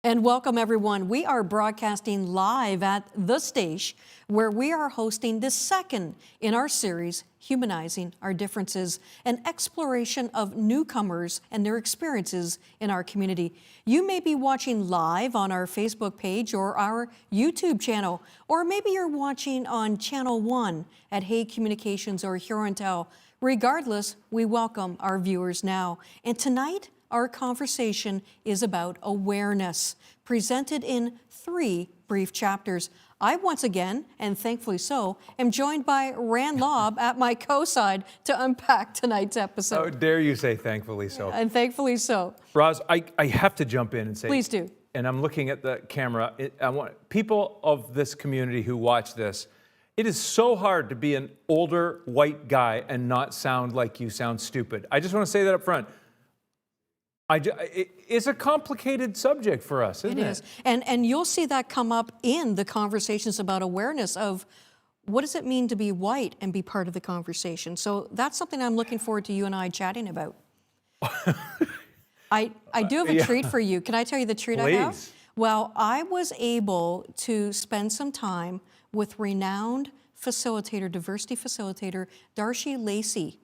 And welcome everyone. We are broadcasting live at the Staysh, where we are hosting the second in our series, Humanizing Our Differences, an exploration of newcomers and their experiences in our community. You may be watching live on our Facebook page or our YouTube channel, or maybe you're watching on Channel 1 at Hay Communications or Hurontel. Regardless, we welcome our viewers now. And tonight, our conversation is about awareness, presented in 3 brief chapters. I once again, and thankfully so, am joined by Rand Lobb at my co-side to unpack tonight's episode. How dare you say thankfully so. And thankfully so. Roz, I have to jump in and say. Please do. And I'm looking at the camera. I want people of this community who watch this, it is so hard to be an older white guy and not sound like you sound stupid. I just want to say that up front. It's a complicated subject for us, isn't it? It is. And you'll see that come up in the conversations about awareness of what does it mean to be white and be part of the conversation. So that's something I'm looking forward to you and I chatting about. I do have a treat for you. Can I tell you the treat I have? Please. Well, I was able to spend some time with renowned facilitator, diversity facilitator, Darcy Lacey,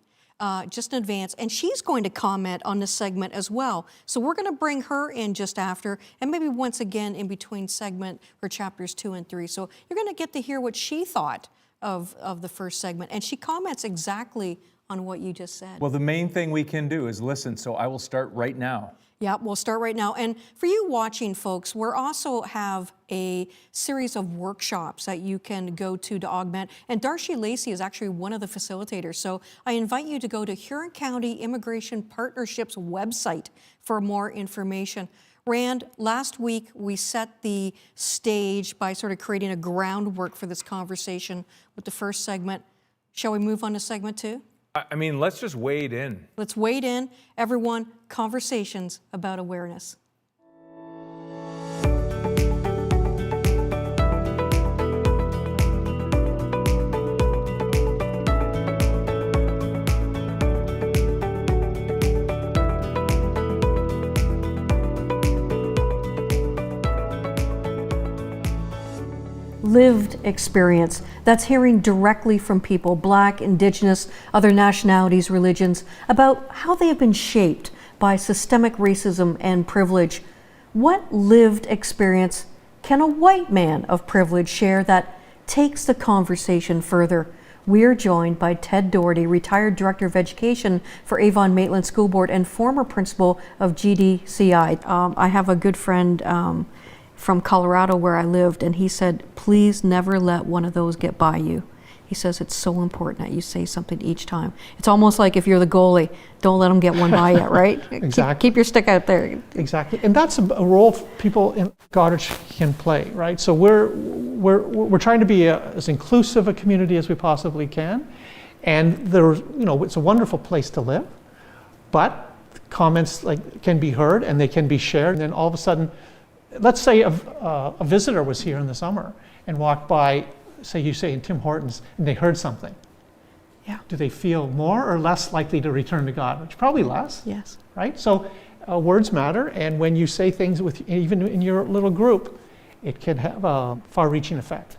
just in advance, and she's going to comment on this segment as well. So we're going to bring her in just after, and maybe once again in between segment for chapters 2 and 3. So you're going to get to hear what she thought of the first segment, and she comments exactly on what you just said. Well, the main thing we can do is listen, so I will start right now. Yeah, we'll start right now. And for you watching, folks, we also have a series of workshops that you can go to augment. And Darcy Lacey is actually one of the facilitators. So I invite you to go to Huron County Immigration Partnership's website for more information. Rand, last week we set the stage by sort of creating a groundwork for this conversation with the first segment. Shall we move on to segment 2? I mean, let's just wade in. Let's wade in. Everyone, conversations about awareness. Lived experience. That's hearing directly from people, Black, Indigenous, other nationalities, religions, about how they have been shaped by systemic racism and privilege. What lived experience can a white man of privilege share that takes the conversation further? We are joined by Ted Doherty, retired Director of Education for Avon-Maitland School Board and former principal of GDCI. I have a good friend from Colorado where I lived, and he said, please never let one of those get by you. He says it's so important that you say something each time. It's almost like if you're the goalie, don't let them get one by you, right? Exactly. Keep your stick out there. Exactly, and that's a role people in Goddard can play, right? So we're trying to be as inclusive a community as we possibly can, and it's a wonderful place to live, but comments can be heard and they can be shared, and then all of a sudden, let's say a visitor was here in the summer and walked by, say in Tim Hortons, and they heard something. Yeah. Do they feel more or less likely to return to God? Probably less. Yes. Right? So words matter, and when you say things even in your little group, it can have a far-reaching effect.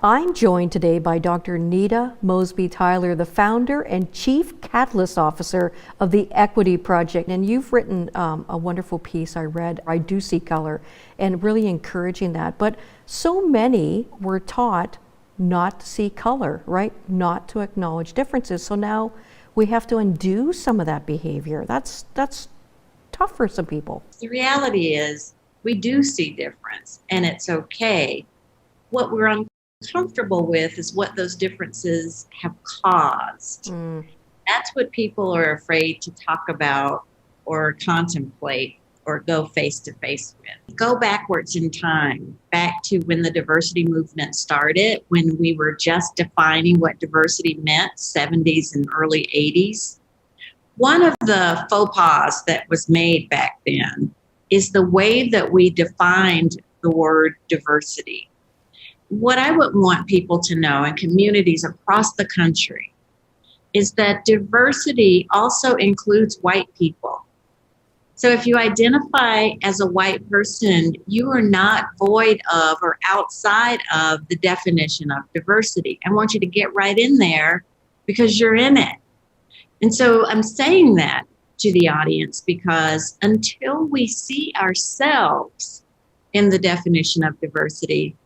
I'm joined today by Dr. Nita Mosby-Tyler, the founder and Chief Catalyst Officer of the Equity Project. And you've written a wonderful piece I read, I Do See Color, and really encouraging that. But so many were taught not to see color, right? Not to acknowledge differences. So now we have to undo some of that behavior. That's tough for some people. The reality is we do see difference, and it's okay. What we're uncomfortable with is what those differences have caused. That's what people are afraid to talk about or contemplate or go face to face with. Go backwards in time, back to when the diversity movement started, when we were just defining what diversity meant, 70s and early 80s. One of the faux pas that was made back then is the way that we defined the word diversity. What I would want people to know in communities across the country is that diversity also includes white people. So if you identify as a white person, you are not void of or outside of the definition of diversity. I want you to get right in there because you're in it. And so I'm saying that to the audience because until we see ourselves in the definition of diversity,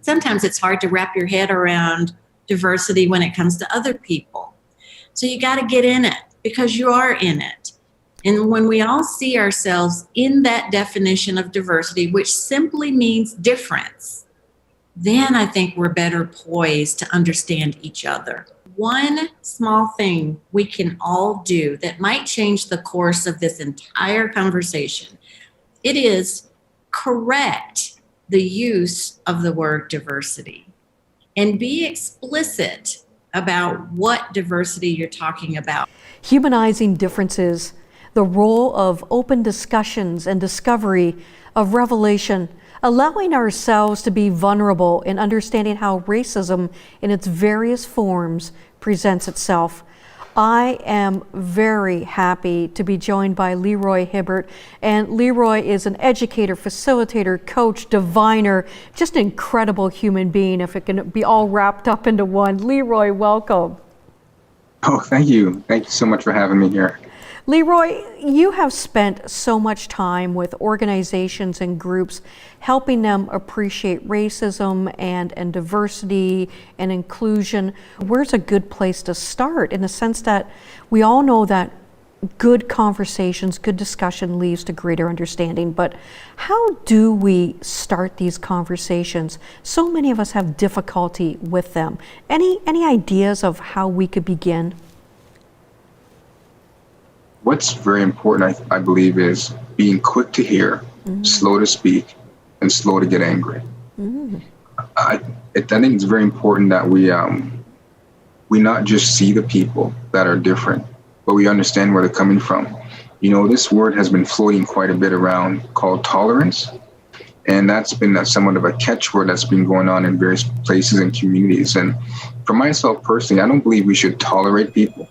sometimes it's hard to wrap your head around diversity when it comes to other people. So you got to get in it because you are in it. And when we all see ourselves in that definition of diversity, which simply means difference, then I think we're better poised to understand each other. One small thing we can all do that might change the course of this entire conversation, it is correct the use of the word diversity and be explicit about what diversity you're talking about. Humanizing differences, the role of open discussions and discovery, of revelation, allowing ourselves to be vulnerable in understanding how racism in its various forms presents itself. I am very happy to be joined by Leroy Hibbert, and Leroy is an educator, facilitator, coach, diviner, just an incredible human being if it can be all wrapped up into one. Leroy, welcome. Oh, thank you. Thank you so much for having me here. Leroy, you have spent so much time with organizations and groups helping them appreciate racism and diversity and inclusion. Where's a good place to start in the sense that we all know that good conversations, good discussion leads to greater understanding, but how do we start these conversations? So many of us have difficulty with them. Any ideas of how we could begin? What's very important, I believe, is being quick to hear, slow to speak, and slow to get angry. I think it's very important that we not just see the people that are different, but we understand where they're coming from. You know, this word has been floating quite a bit around called tolerance, and that's been somewhat of a catchword that's been going on in various places and communities. And for myself personally, I don't believe we should tolerate people.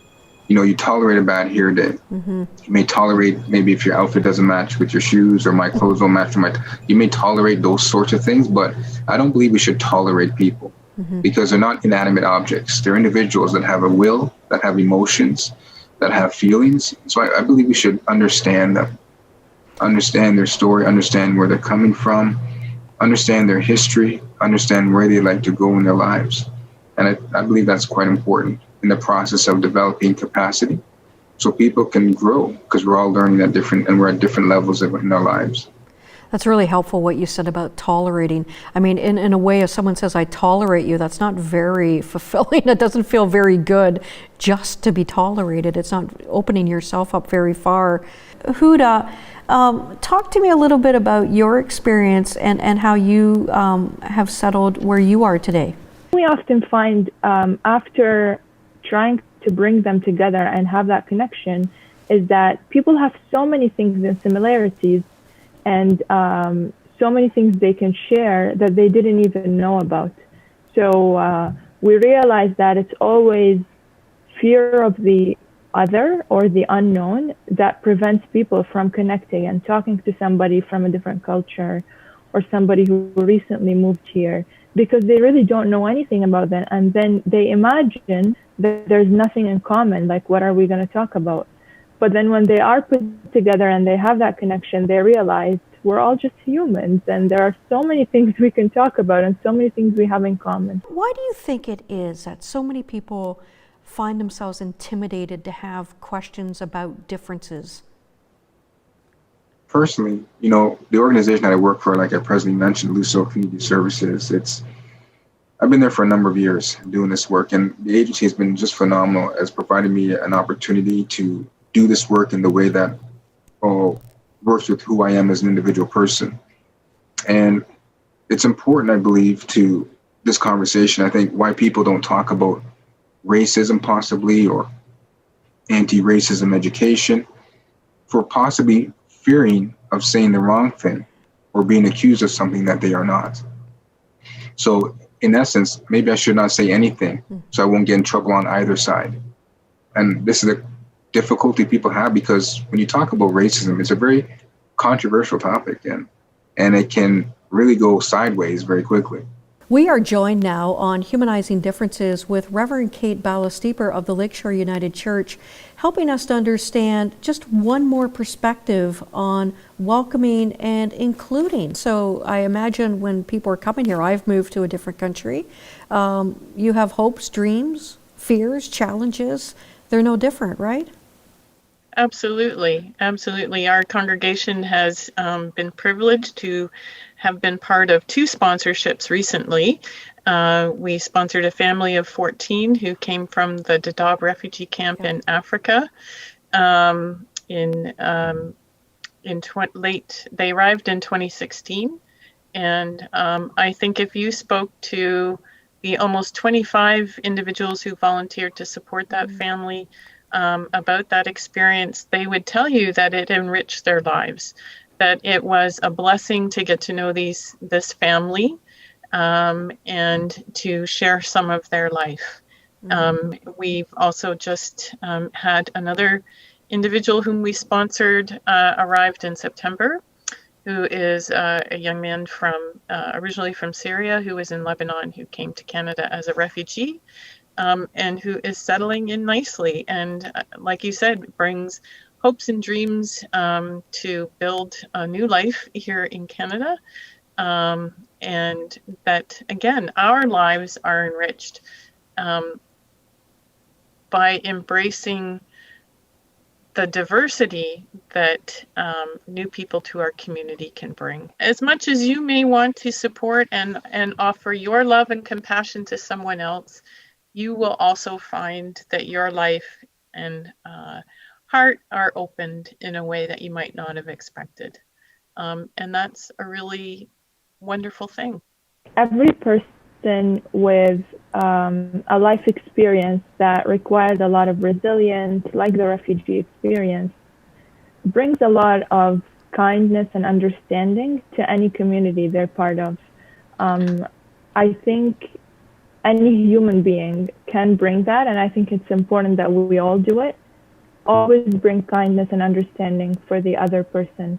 You know, you tolerate a bad hair day. You may tolerate maybe if your outfit doesn't match with your shoes or my clothes don't match with you may tolerate those sorts of things, but I don't believe we should tolerate people because they're not inanimate objects. They're individuals that have a will, that have emotions, that have feelings. So I believe we should understand them, understand their story, understand where they're coming from, understand their history, understand where they like to go in their lives. And I believe that's quite important in the process of developing capacity so people can grow because we're all learning at we're at different levels in our lives. That's really helpful what you said about tolerating. I mean, in a way, if someone says, I tolerate you, that's not very fulfilling. It doesn't feel very good just to be tolerated. It's not opening yourself up very far. Huda, talk to me a little bit about your experience and how you have settled where you are today. We often find after trying to bring them together and have that connection is that people have so many things and similarities and so many things they can share that they didn't even know about. So we realize that it's always fear of the other or the unknown that prevents people from connecting and talking to somebody from a different culture or somebody who recently moved here, because they really don't know anything about them. And then they imagine that there's nothing in common, like what are we going to talk about? But then when they are put together and they have that connection, they realize we're all just humans and there are so many things we can talk about and so many things we have in common. Why do you think it is that so many people find themselves intimidated to have questions about differences? Personally, you know, the organization that I work for, like I presently mentioned, Lucille Community Services, I've been there for a number of years doing this work, and the agency has been just phenomenal as providing me an opportunity to do this work in the way that works with who I am as an individual person. And it's important, I believe, to this conversation, I think, why people don't talk about racism possibly or anti-racism education for possibly fearing of saying the wrong thing or being accused of something that they are not. So in essence, maybe I should not say anything so I won't get in trouble on either side. And this is difficulty people have, because when you talk about racism, it's a very controversial topic, and it can really go sideways very quickly. We are joined now on Humanizing Differences with Reverend Kate Ballesteeper of the Lakeshore United Church, helping us to understand just one more perspective on welcoming and including. So I imagine when people are coming here, I've moved to a different country, you have hopes, dreams, fears, challenges. They're no different, right? Absolutely, absolutely. Our congregation has been privileged to have been part of 2 sponsorships recently. We sponsored a family of 14 who came from the Dadaab refugee camp in Africa. They arrived in 2016, and I think if you spoke to the almost 25 individuals who volunteered to support that family, about that experience, they would tell you that it enriched their lives, that it was a blessing to get to know this family, and to share some of their life. We've also just had another individual whom we sponsored arrived in September, who is a young man from originally from Syria, who was in Lebanon, who came to Canada as a refugee. And who is settling in nicely, and like you said, brings hopes and dreams to build a new life here in Canada. And that, again, our lives are enriched by embracing the diversity that new people to our community can bring. As much as you may want to support and offer your love and compassion to someone else, you will also find that your life and heart are opened in a way that you might not have expected. And that's a really wonderful thing. Every person with a life experience that requires a lot of resilience, like the refugee experience, brings a lot of kindness and understanding to any community they're part of. I think any human being can bring that, and I think it's important that we all do it. Always bring kindness and understanding for the other person,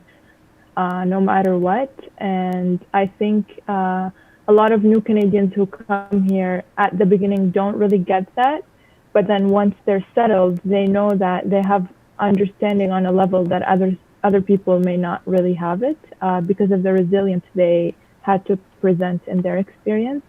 no matter what. And I think a lot of new Canadians who come here at the beginning don't really get that, but then once they're settled, they know that they have understanding on a level that other people may not really have it, because of the resilience they had to present in their experience.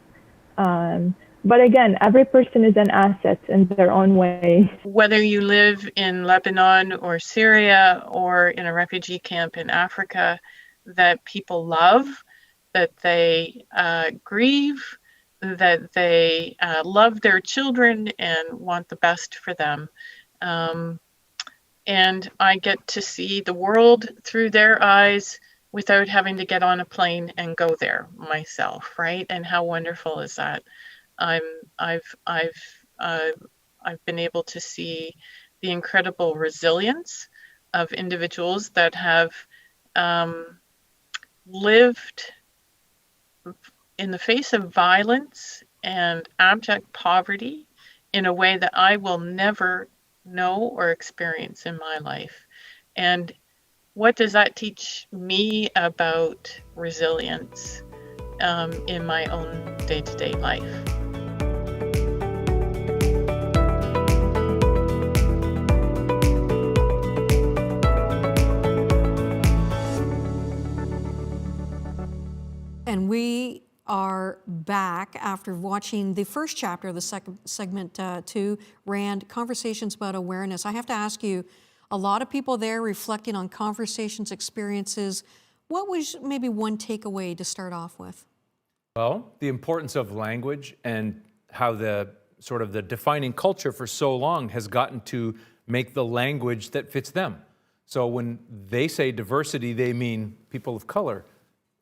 But again, every person is an asset in their own way. Whether you live in Lebanon or Syria or in a refugee camp in Africa, that people love, that they grieve, that they love their children and want the best for them. And I get to see the world through their eyes without having to get on a plane and go there myself, right? And how wonderful is that? I've been able to see the incredible resilience of individuals that have lived in the face of violence and abject poverty in a way that I will never know or experience in my life. And what does that teach me about resilience in my own day-to-day life? And we are back after watching the first chapter of the second segment 2, Rand, Conversations About Awareness. I have to ask you, a lot of people there reflecting on conversations, experiences. What was maybe one takeaway to start off with? Well, the importance of language and how the sort of the defining culture for so long has gotten to make the language that fits them. So when they say diversity, they mean people of color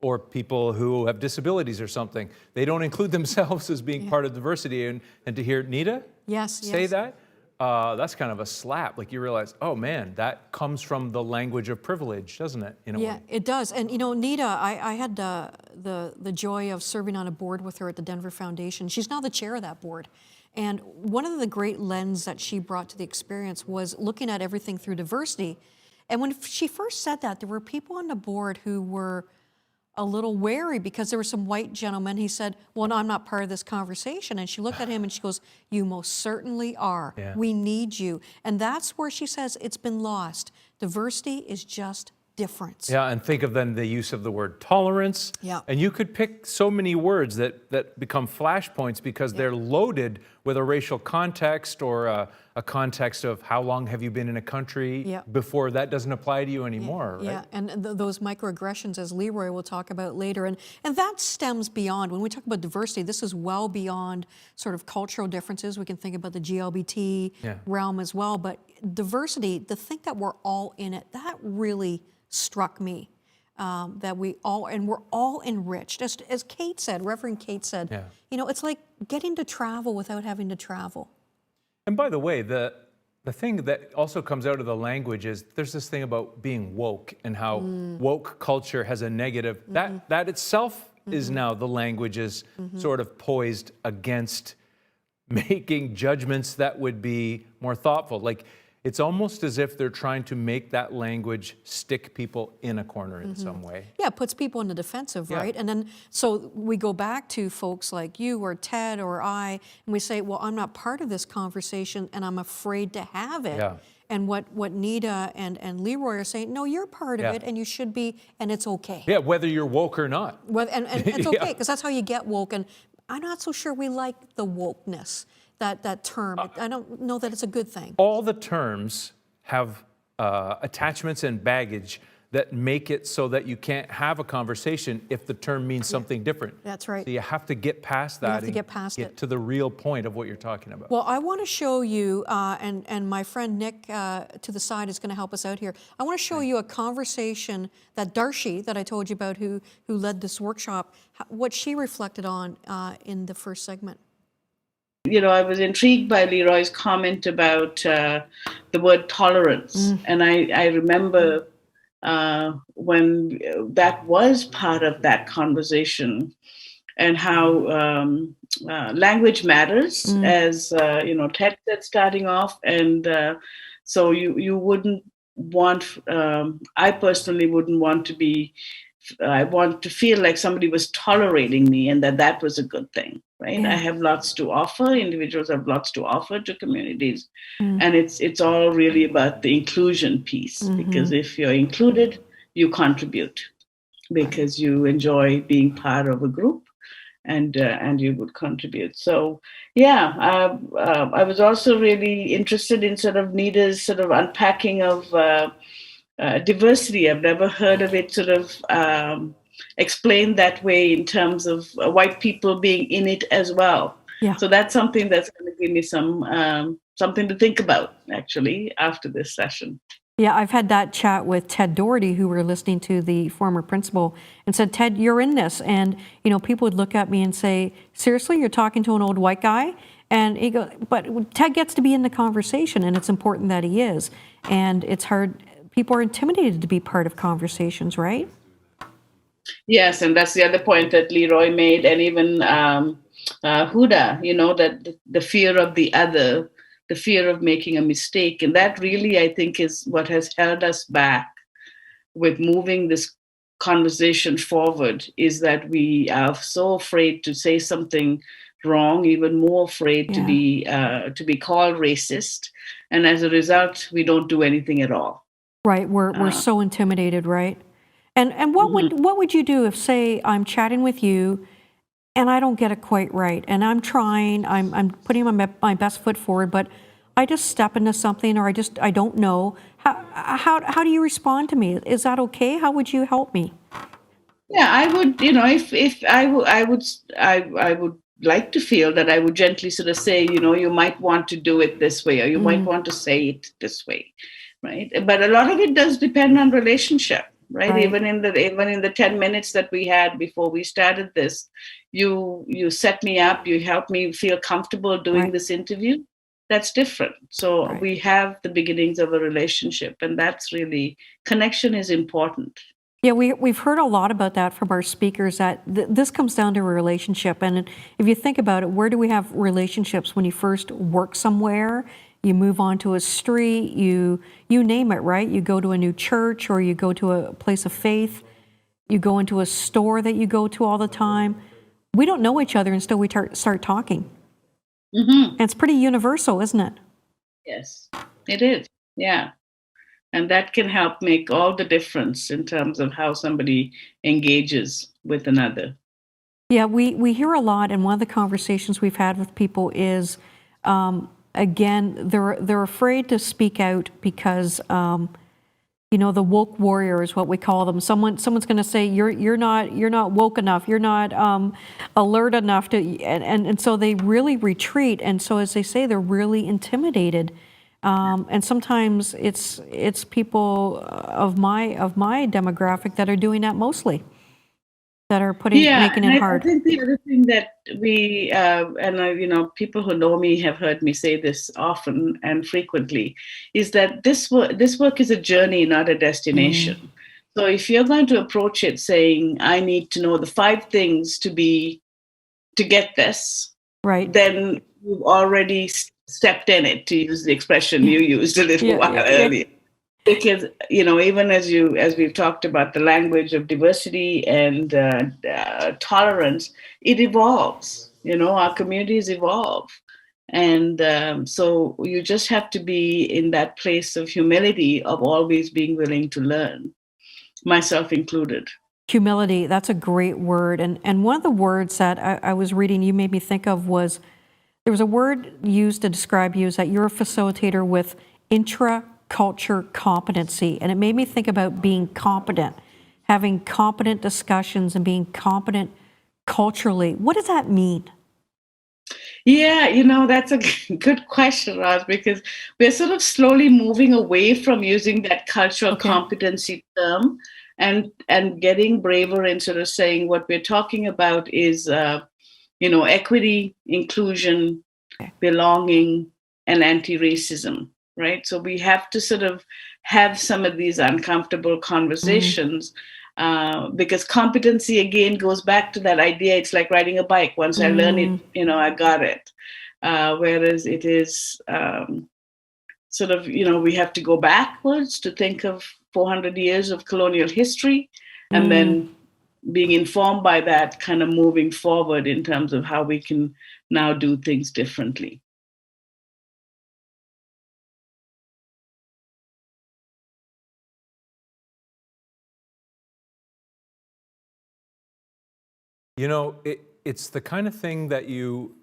or people who have disabilities or something. They don't include themselves as being part of diversity. And to hear Nita say that, that's kind of a slap. Like you realize, oh man, that comes from the language of privilege, doesn't it? In a way. It does. And you know, Nita, I had the joy of serving on a board with her at the Denver Foundation. She's now the chair of that board. And one of the great lens that she brought to the experience was looking at everything through diversity. And when she first said that, there were people on the board who were a little wary because there were some white gentlemen. He said, well, no, I'm not part of this conversation. And she looked at him and she goes, you most certainly are. Yeah. We need you. And that's where she says it's been lost. Diversity is just difference. Yeah, and think of then the use of the word tolerance. Yeah. And you could pick so many words that become flashpoints because they're loaded with a racial context or a context of how long have you been in a country before that doesn't apply to you anymore, right? Yeah, and those microaggressions, as Leroy will talk about later, and that stems beyond, when we talk about diversity, this is well beyond sort of cultural differences. We can think about the GLBT realm as well, but diversity, to think that we're all in it, that really struck me. That we're all enriched. As Kate said, Reverend Kate said, you know, it's like getting to travel without having to travel. And by the way, the thing that also comes out of the language is there's this thing about being woke and how woke culture has a negative. That itself is now the language is sort of poised against making judgments that would be more thoughtful. Like, it's almost as if they're trying to make that language stick people in a corner in some way. Yeah, it puts people in the defensive, right? And then, so we go back to folks like you or Ted or I, and we say, well, I'm not part of this conversation and I'm afraid to have it. And what Nita and Leroy are saying, no, you're part of it and you should be, and it's okay. Yeah, whether you're woke or not. And it's okay, because that's how you get woke. And I'm not so sure we like the wokeness. That term, I don't know that it's a good thing. All the terms have attachments and baggage that make it so that you can't have a conversation if the term means something different. That's right. So you have to get past that and get to the real point of what you're talking about. Well, I want to show you, and my friend Nick to the side is going to help us out here. I want to show you a conversation that Darshi, that I told you about, who led this workshop, what she reflected on in the first segment. You know, I was intrigued by Leroy's comment about the word tolerance. And I remember when that was part of that conversation and how language matters, as, you know, Ted said starting off. And so you wouldn't want, I personally wouldn't want to be, I want to feel like somebody was tolerating me and that was a good thing. Right. I have lots to offer. Individuals have lots to offer to communities. And it's all really about the inclusion piece, because if you're included, you contribute because you enjoy being part of a group and you would contribute. So, yeah, I was also really interested in sort of Nita's sort of unpacking of diversity. I've never heard of it sort of explained that way in terms of white people being in it as well. So that's something that's going to give me some something to think about, actually, after this session. Yeah, I've had that chat with Ted Doherty, who we're listening to, the former principal, and said, Ted, you're in this. And, you know, people would look at me and say, seriously, you're talking to an old white guy? And he goes, but Ted gets to be in the conversation, and it's important that he is. And it's hard. People are intimidated to be part of conversations, right? Yes, and that's the other point that Leroy made, and even Huda, you know, that the fear of the other, the fear of making a mistake. And that really, I think, is what has held us back with moving this conversation forward, is that we are so afraid to say something wrong, even more afraid to be called racist. And as a result, we don't do anything at all. Right, we're so intimidated, right? And what would you do if, say, I'm chatting with you and I don't get it quite right, and I'm trying, I'm putting my best foot forward, but I just step into something, or I don't know. How do you respond to me? Is that okay? How would you help me? Yeah, I would. You know, if I would like to feel that I would gently sort of say, you know, you might want to do it this way, or you might want to say it this way, right? But a lot of it does depend on relationship. Right. Even in the 10 minutes that we had before we started this, you set me up, you helped me feel comfortable doing this interview. That's different. So we have the beginnings of a relationship, and that's really, connection is important. Yeah, we've heard a lot about that from our speakers, that this comes down to a relationship. And if you think about it, where do we have relationships? When you first work somewhere, you move on to a street, you name it, right? You go to a new church, or you go to a place of faith, you go into a store that you go to all the time. We don't know each other until we start talking. And it's pretty universal, isn't it? Yes, it is. Yeah. And that can help make all the difference in terms of how somebody engages with another. Yeah, we hear a lot, and one of the conversations we've had with people is, again, they're afraid to speak out because, the woke warrior is what we call them. Someone's going to say you're not woke enough, you're not alert enough to, and so they really retreat. And so, as they say, they're really intimidated. And sometimes it's people of my demographic that are doing that mostly, that are making it hard. I think the other thing that we people who know me have heard me say this often and frequently is that this work is a journey, not a destination. So if you're going to approach it saying, I need to know the 5 things to get this, right, then you've already stepped in it, to use the expression you used a little while earlier. Because, even as we've talked about the language of diversity and tolerance, it evolves. Our communities evolve. And so you just have to be in that place of humility, of always being willing to learn, myself included. Humility, that's a great word. And one of the words that I was reading, you made me think of, was, there was a word used to describe you, is that you're a facilitator with intra-culture competency. And it made me think about being competent, having competent discussions and being competent culturally. What does that mean? Yeah, that's a good question, Roz, because we're sort of slowly moving away from using that cultural competency term and getting braver in sort of saying what we're talking about is equity, inclusion, belonging, and anti-racism, right? So we have to sort of have some of these uncomfortable conversations because competency, again, goes back to that idea. It's like riding a bike. Once I learn it, I got it. Whereas it is sort of, we have to go backwards to think of 400 years of colonial history and then being informed by that, kind of moving forward in terms of how we can now do things differently. It's the kind of thing that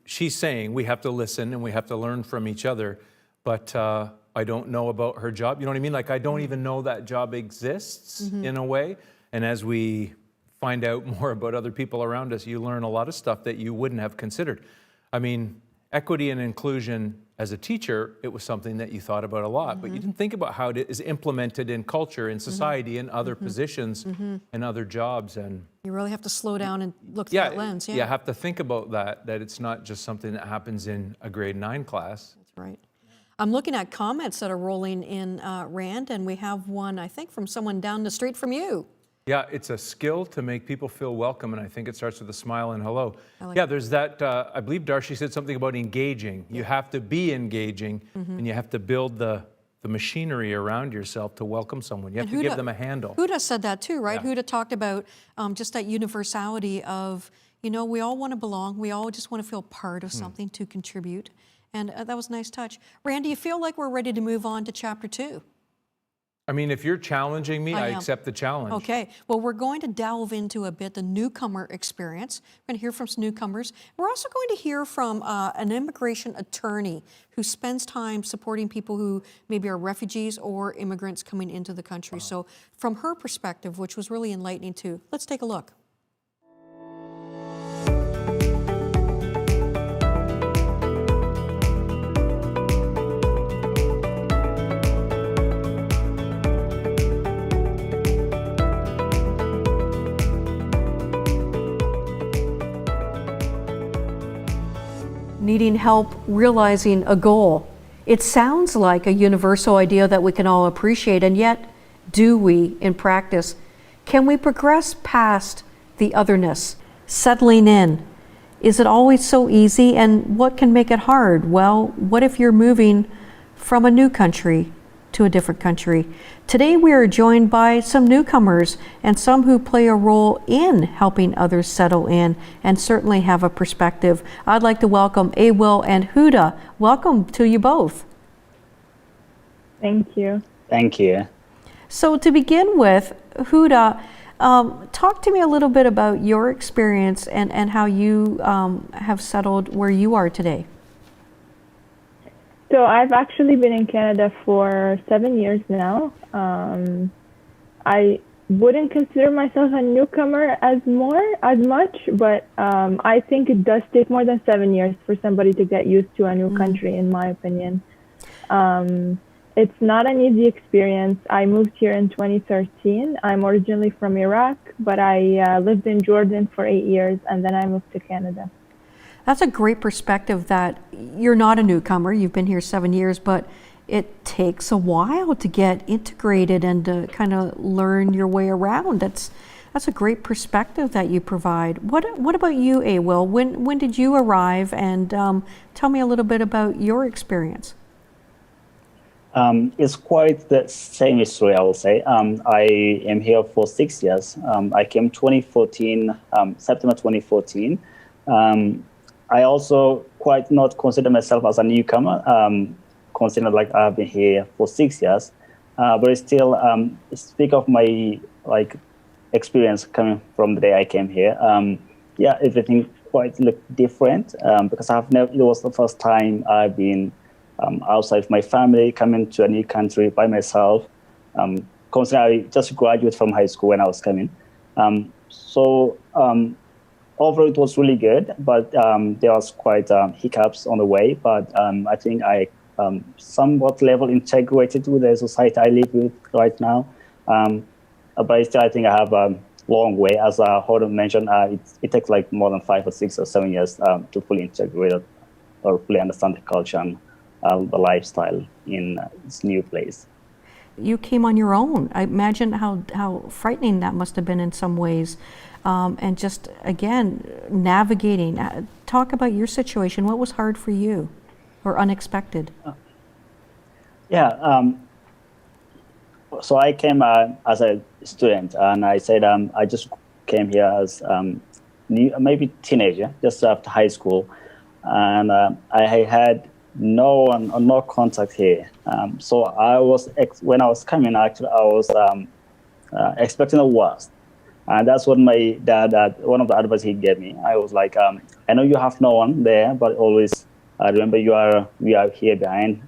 she's saying, we have to listen and we have to learn from each other, but I don't know about her job. You know what I mean? Like, I don't even know that job exists in a way. And as we find out more about other people around us, you learn a lot of stuff that you wouldn't have considered. I mean, equity and inclusion, as a teacher, it was something that you thought about a lot, but you didn't think about how it is implemented in culture, in society, in other positions, and other jobs. And you really have to slow down and look through that lens. You have to think about that it's not just something that happens in a grade 9 class. That's right. I'm looking at comments that are rolling in, Rand, and we have one, I think, from someone down the street from you. Yeah, it's a skill to make people feel welcome, and I think it starts with a smile and hello. There's that, I believe Darcy said something about engaging. You have to be engaging, and you have to build the machinery around yourself to welcome someone. You have to give them a handle. Huda said that too, right? Yeah. Huda talked about just that universality of, we all want to belong. We all just want to feel part of something to contribute. And that was a nice touch. Rand, do you feel like we're ready to move on to chapter 2? I mean, if you're challenging me, I accept the challenge. Okay. Well, we're going to delve into a bit the newcomer experience. We're going to hear from some newcomers. We're also going to hear from an immigration attorney who spends time supporting people who maybe are refugees or immigrants coming into the country. So from her perspective, which was really enlightening too, let's take a look. Needing help realizing a goal. It sounds like a universal idea that we can all appreciate, and yet, do we in practice? Can we progress past the otherness, settling in? Is it always so easy, and what can make it hard? Well, what if you're moving from a new country to a different country? Today we are joined by some newcomers and some who play a role in helping others settle in and certainly have a perspective. I'd like to welcome Awil and Huda. Welcome to you both. Thank you. Thank you. So to begin with, Huda, talk to me a little bit about your experience and how you have settled where you are today. So I've actually been in Canada for 7 years now. I wouldn't consider myself a newcomer as much, but I think it does take more than 7 years for somebody to get used to a new country, in my opinion. It's not an easy experience. I moved here in 2013. I'm originally from Iraq, but I lived in Jordan for 8 years, and then I moved to Canada. That's a great perspective that you're not a newcomer. You've been here 7 years, but it takes a while to get integrated and to kind of learn your way around. That's a great perspective that you provide. What about you, Awil? When did you arrive? And tell me a little bit about your experience. It's quite the same history, I will say. I am here for 6 years. I came 2014, September 2014. I also quite not consider myself as a newcomer, consider like I've been here for 6 years, but I still speak of my experience coming from the day I came here. Yeah, everything quite looked different because it was the first time I've been outside my family, coming to a new country by myself. Considering I just graduated from high school when I was coming. Overall, it was really good, but there was quite hiccups on the way. But I think I somewhat level integrated with the society I live with right now. But still, I think I have a long way. As Hoda mentioned, it takes like more than 5 or 6 or 7 years to fully integrate or fully understand the culture and the lifestyle in this new place. You came on your own. I imagine how frightening that must have been in some ways. And just, again, navigating. Talk about your situation. What was hard for you or unexpected? So I came as a student, and I said I just came here as maybe teenager, just after high school. And I had no contact here. So I was, when I was coming, actually, I was expecting the worst. And that's what my dad, one of the advice he gave me. I was like, I know you have no one there, but always remember we are here behind.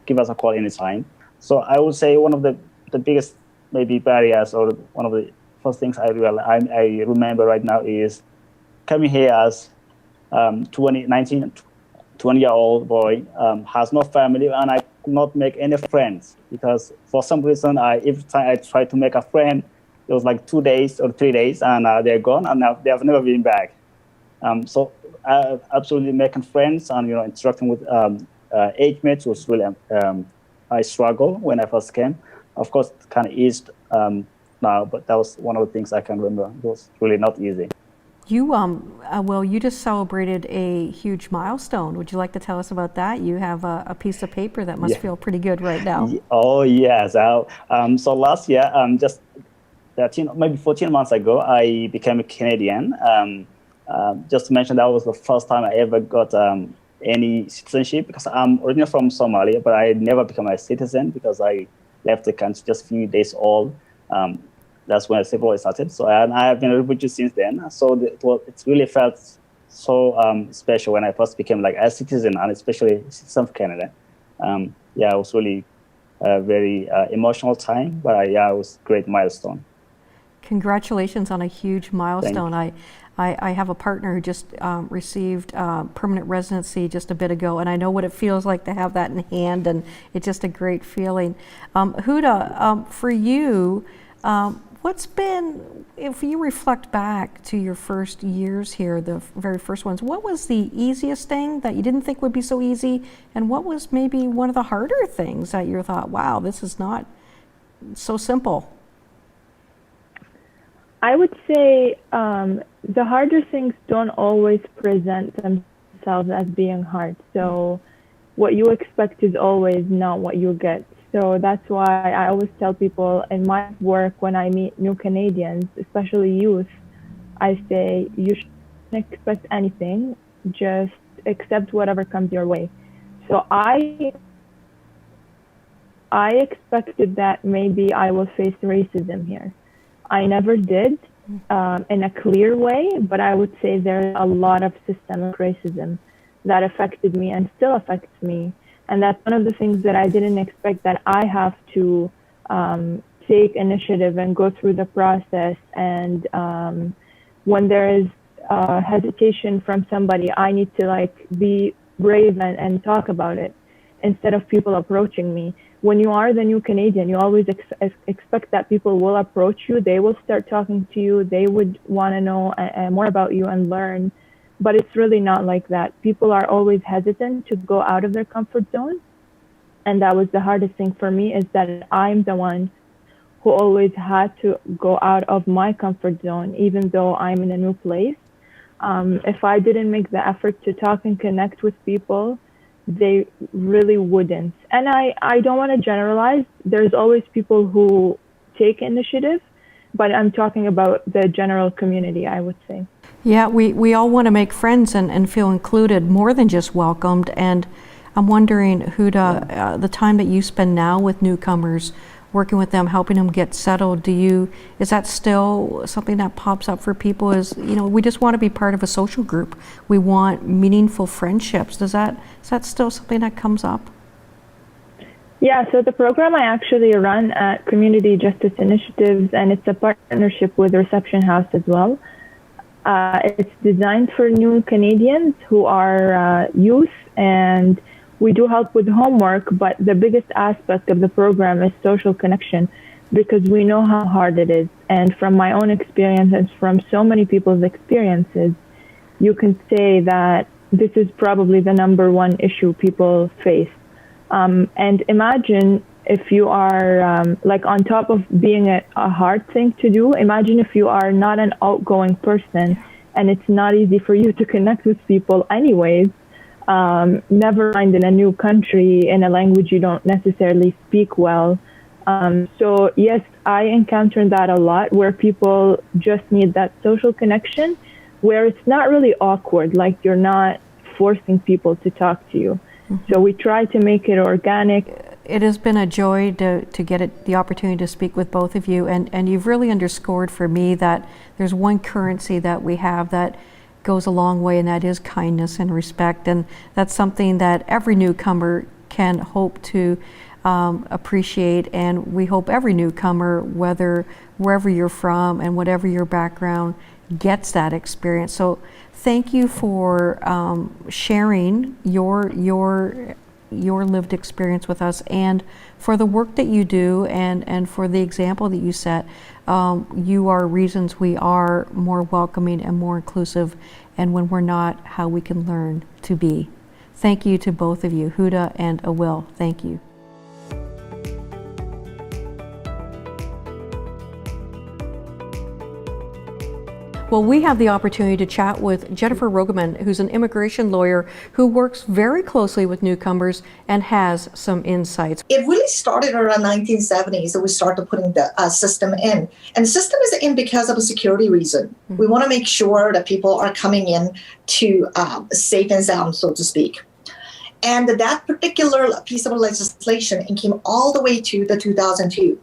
Give us a call anytime. So I would say one of the biggest maybe barriers, or one of the first things I remember right now is coming here as 20-year-old boy, has no family, and I could not make any friends because for some reason, every time I tried to make a friend, it was like 2 days or 3 days, and they're gone, and now they have never been back. So absolutely making friends and interacting with age mates was really I struggled when I first came. Of course, it kind of eased now, but that was one of the things I can remember. It was really not easy. You, well, you just celebrated a huge milestone. Would you like to tell us about that? You have a piece of paper that must feel pretty good right now. Oh, yes. So last year, just 13, maybe 14 months ago, I became a Canadian. Just to mention, that was the first time I ever got any citizenship, because I'm originally from Somalia, but I never became a citizen because I left the country just a few days old. That's when civil war started. So I have been a refugee since then. So it really felt so special when I first became like a citizen, and especially a citizen of Canada. It was really a very emotional time, but it was a great milestone. Congratulations on a huge milestone. I have a partner who just received permanent residency just a bit ago, and I know what it feels like to have that in hand, and it's just a great feeling. Huda, for you, what's been, if you reflect back to your first years here, the very first ones, what was the easiest thing that you didn't think would be so easy, and what was maybe one of the harder things that you thought, wow, this is not so simple? I would say the harder things don't always present themselves as being hard. So what you expect is always not what you get. So that's why I always tell people in my work when I meet new Canadians, especially youth, I say you shouldn't expect anything, just accept whatever comes your way. So I expected that maybe I will face racism here. I never did in a clear way, but I would say there's a lot of systemic racism that affected me and still affects me. And that's one of the things that I didn't expect, that I have to take initiative and go through the process. And when there is hesitation from somebody, I need to like be brave and talk about it instead of people approaching me. When you are the new Canadian, you always expect that people will approach you. They will start talking to you. They would want to know more about you and learn. But it's really not like that. People are always hesitant to go out of their comfort zone. And that was the hardest thing for me, is that I'm the one who always had to go out of my comfort zone, even though I'm in a new place. If I didn't make the effort to talk and connect with people, they really wouldn't. And I don't want to generalize. There's always people who take initiative, but I'm talking about the general community, I would say. Yeah, we all want to make friends and feel included more than just welcomed. And I'm wondering, Huda, the time that you spend now with newcomers, working with them, helping them get settled, is that still something that pops up for people? We just want to be part of a social group. We want meaningful friendships. Is that still something that comes up? Yeah, so the program I actually run at Community Justice Initiatives, and it's a partnership with Reception House as well. It's designed for new Canadians who are youth, and we do help with homework, but the biggest aspect of the program is social connection, because we know how hard it is. And from my own experience and from so many people's experiences, you can say that this is probably the number one issue people face. And imagine if you are like on top of being a hard thing to do, imagine if you are not an outgoing person and it's not easy for you to connect with people anyways, never mind in a new country, in a language you don't necessarily speak well. So yes, I encountered that a lot, where people just need that social connection, where it's not really awkward, like you're not forcing people to talk to you. So we try to make it organic. It has been a joy to get the opportunity to speak with both of you, and you've really underscored for me that there's one currency that we have that goes a long way, and that is kindness and respect. And that's something that every newcomer can hope to appreciate, and we hope every newcomer, wherever you're from and whatever your background, gets that experience. So thank you for sharing your lived experience with us, and for the work that you do, and for the example that you set. You are reasons we are more welcoming and more inclusive, and when we're not, how we can learn to be. Thank you to both of you, Huda and Awil. Thank you. Well, we have the opportunity to chat with Jennifer Rogaman, who's an immigration lawyer who works very closely with newcomers and has some insights. It really started around 1970s that we started putting the system in. And the system is in because of a security reason. Mm-hmm. We want to make sure that people are coming in to safe and sound, so to speak. And that particular piece of legislation came all the way to the 2002.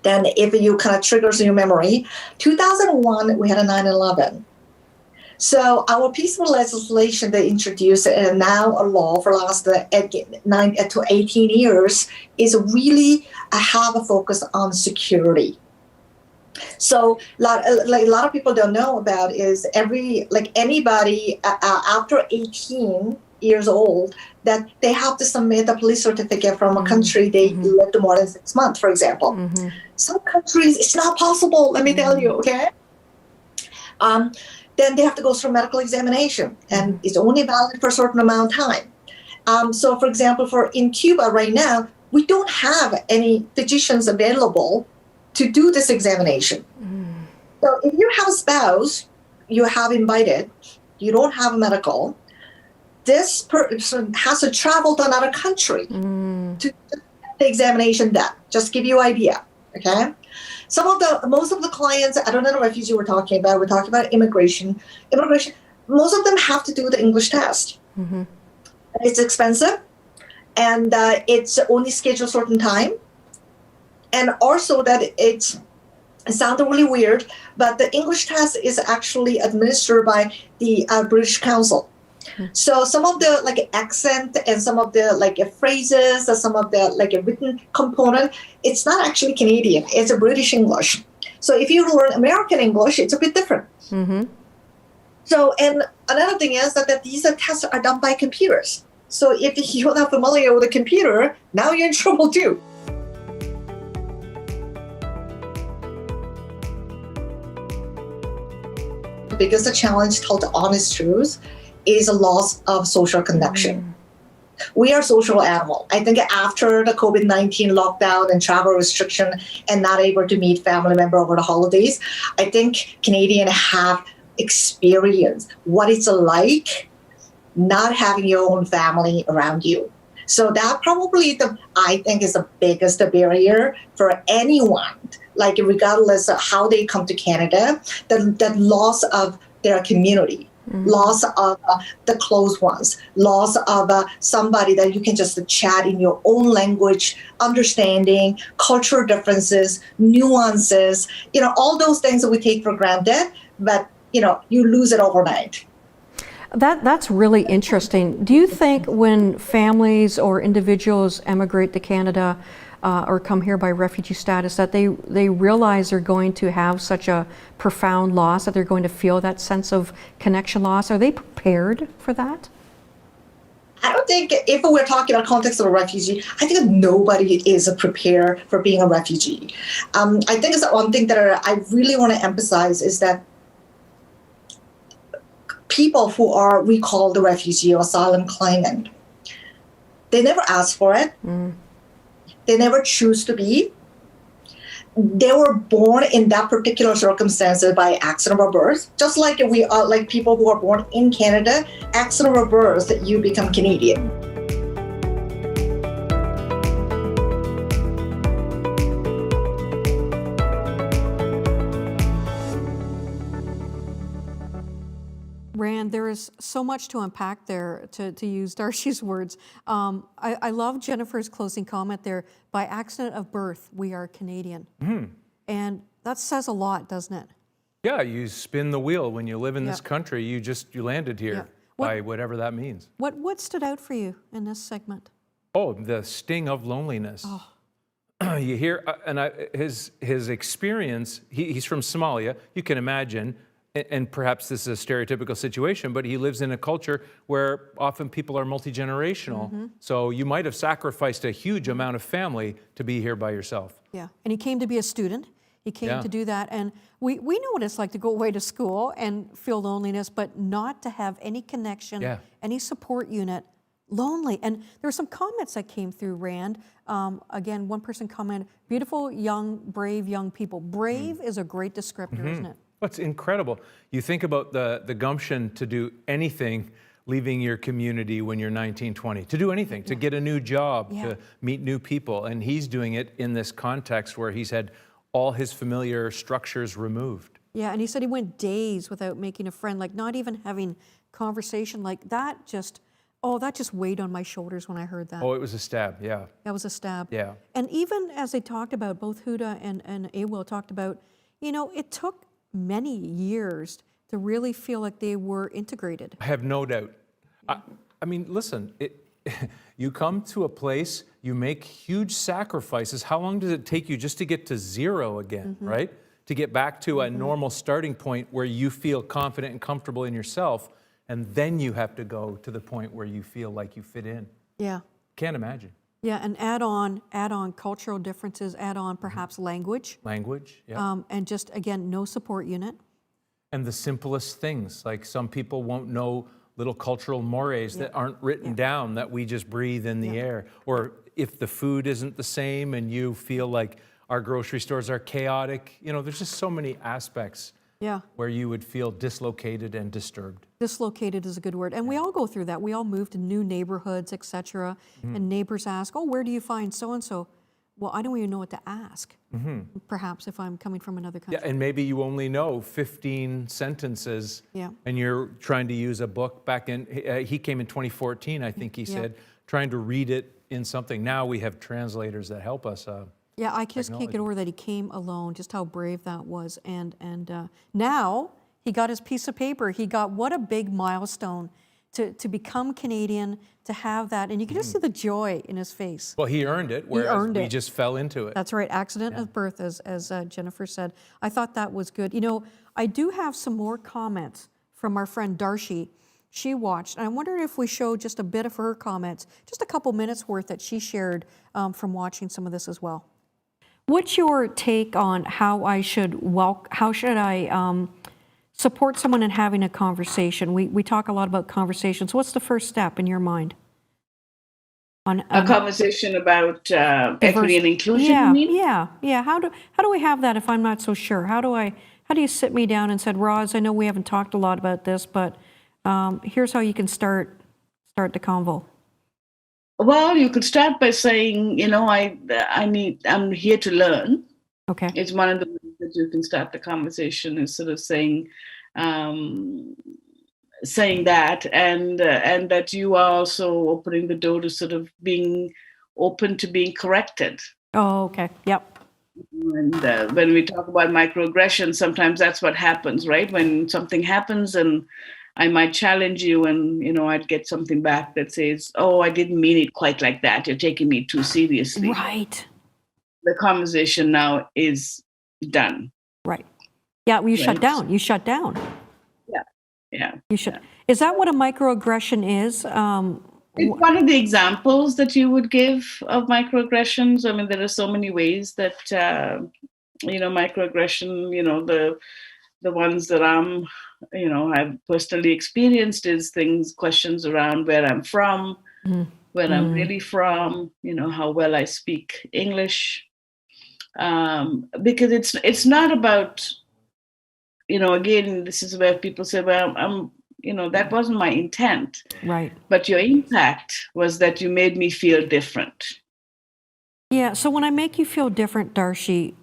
Then if you kind of triggers your memory, 2001, we had a 9/11. So our piece of legislation they introduced, and now a law for the last 9 to 18 years, is really have a focus on security. So a lot of people don't know about is anybody after 18 years old, that they have to submit a police certificate from a country they lived more than 6 months, for example. Mm-hmm. Some countries, it's not possible, let me tell you, okay? Then they have to go through medical examination, and it's only valid for a certain amount of time. So, for example, in Cuba right now, we don't have any physicians available to do this examination. So if you have a spouse, you have invited, you don't have a medical, this person has to travel to another country to get the examination done. Just give you an idea, okay? Most of the clients, I don't know the refugee we're talking about immigration. Most of them have to do the English test. It's expensive, and it's only scheduled a certain time. And also that it sounds really weird, but the English test is actually administered by the British Council. So some of the accent and some of the phrases, and some of the written component, it's not actually Canadian. It's a British English. So if you learn American English, it's a bit different. So, and another thing is that these tests are done by computers. So if you're not familiar with a computer, now you're in trouble too. The biggest challenge, told the honest truth, is a loss of social connection. We are social animal. I think after the COVID-19 lockdown and travel restriction and not able to meet family member over the holidays, I think Canadians have experienced what it's like not having your own family around you. So that probably I think is the biggest barrier for anyone, regardless of how they come to Canada, the loss of their community. Loss of the close ones, loss of somebody that you can just chat in your own language, understanding, cultural differences, nuances, all those things that we take for granted, but, you lose it overnight. That's really interesting. Do you think when families or individuals emigrate to Canada or come here by refugee status that they realize they're going to have such a profound loss, that they're going to feel that sense of connection loss? Are they prepared for that? I don't think, if we're talking about context of a refugee, I think nobody is prepared for being a refugee. I think it's the one thing that I really want to emphasize is that people who are recalled the refugee or asylum claimant, they never ask for it. They never choose to be. They were born in that particular circumstances by accident of birth. Just like we are, like people who are born in Canada, accident of birth, you become Canadian. Rand, there is so much to unpack there, to use Darcy's words. I love Jennifer's closing comment there. By accident of birth, we are Canadian. And that says a lot, doesn't it? Yeah, you spin the wheel. When you live in this country, you landed here by whatever that means. What stood out for you in this segment? Oh, the sting of loneliness. You hear, his experience, he's from Somalia, you can imagine, and perhaps this is a stereotypical situation, but he lives in a culture where often people are multi-generational. So you might have sacrificed a huge amount of family to be here by yourself. Yeah, and he came to be a student. He came to do that. And we know what it's like to go away to school and feel loneliness, but not to have any connection, any support unit, lonely. And there were some comments that came through, Rand. Again, one person commented, beautiful, young, brave young people. Brave is a great descriptor, isn't it? It's incredible. You think about the gumption to do anything leaving your community when you're 19, 20, to do anything, to get a new job, to meet new people. And he's doing it in this context where he's had all his familiar structures removed. Yeah, and he said he went days without making a friend, like not even having conversation. Like that just weighed on my shoulders when I heard that. Oh, it was a stab, yeah. That was a stab. Yeah. And even as they talked about, both Huda and Awil talked about, it took many years to really feel like they were integrated. I have no doubt. I mean, listen, you come to a place, you make huge sacrifices. How long does it take you just to get to zero again, right? To get back to a normal starting point where you feel confident and comfortable in yourself, and then you have to go to the point where you feel like you fit in. Yeah. Can't imagine. Yeah, and add on cultural differences, add on perhaps language. Language, yeah. And just, again, no support unit. And the simplest things, like some people won't know little cultural mores that aren't written down, that we just breathe in the air. Or if the food isn't the same and you feel like, our grocery stores are chaotic. You know, there's just so many aspects Yeah. where you would feel dislocated and disturbed. Dislocated is a good word. And we all go through that. We all move to new neighborhoods, etc. And neighbors ask, oh, where do you find so-and-so? Well, I don't even know what to ask, perhaps, if I'm coming from another country. Yeah, and maybe you only know 15 sentences, Yeah. and you're trying to use a book back in, he came in 2014, I think he said, trying to read it in something. Now we have translators that help us. Yeah, I just can't get over that he came alone, just how brave that was. And now he got his piece of paper. He got, what a big milestone to become Canadian, to have that. And you can just see the joy in his face. Well, he earned it, whereas we just fell into it. That's right, accident of birth, as Jennifer said. I thought that was good. You know, I do have some more comments from our friend Darshi. She watched, and I wondered if we show just a bit of her comments, just a couple minutes worth that she shared from watching some of this as well. What's your take on how I should support someone in having a conversation? We talk a lot about conversations. What's the first step in your mind? On a conversation about equity and inclusion, yeah, you mean? Yeah. How do we have that if I'm not so sure? How do you sit me down and said, Roz, I know we haven't talked a lot about this, but here's how you can start the convo. Well, you could start by saying, you know, I'm here to learn. Okay. It's one of the ways that you can start the conversation, is sort of saying that, and that you are also opening the door to sort of being open to being corrected. Oh, okay. Yep. And when we talk about microaggressions, sometimes that's what happens, right? When something happens and I might challenge you and, you know, I'd get something back that says, oh, I didn't mean it quite like that. You're taking me too seriously. Right. The conversation now is done. Right. Yeah, well, you shut down. You shut down. Yeah. You should. Is that what a microaggression is? It's one of the examples that you would give of microaggressions. I mean, there are so many ways that, you know, microaggression, you know, the ones that I've personally experienced is questions around where I'm from, where I'm really from, you know, how well I speak English. Because it's not about, you know, again, this is where people say, well, you know, that wasn't my intent. Right. But your impact was that you made me feel different. Yeah. So when I make you feel different, Darshi,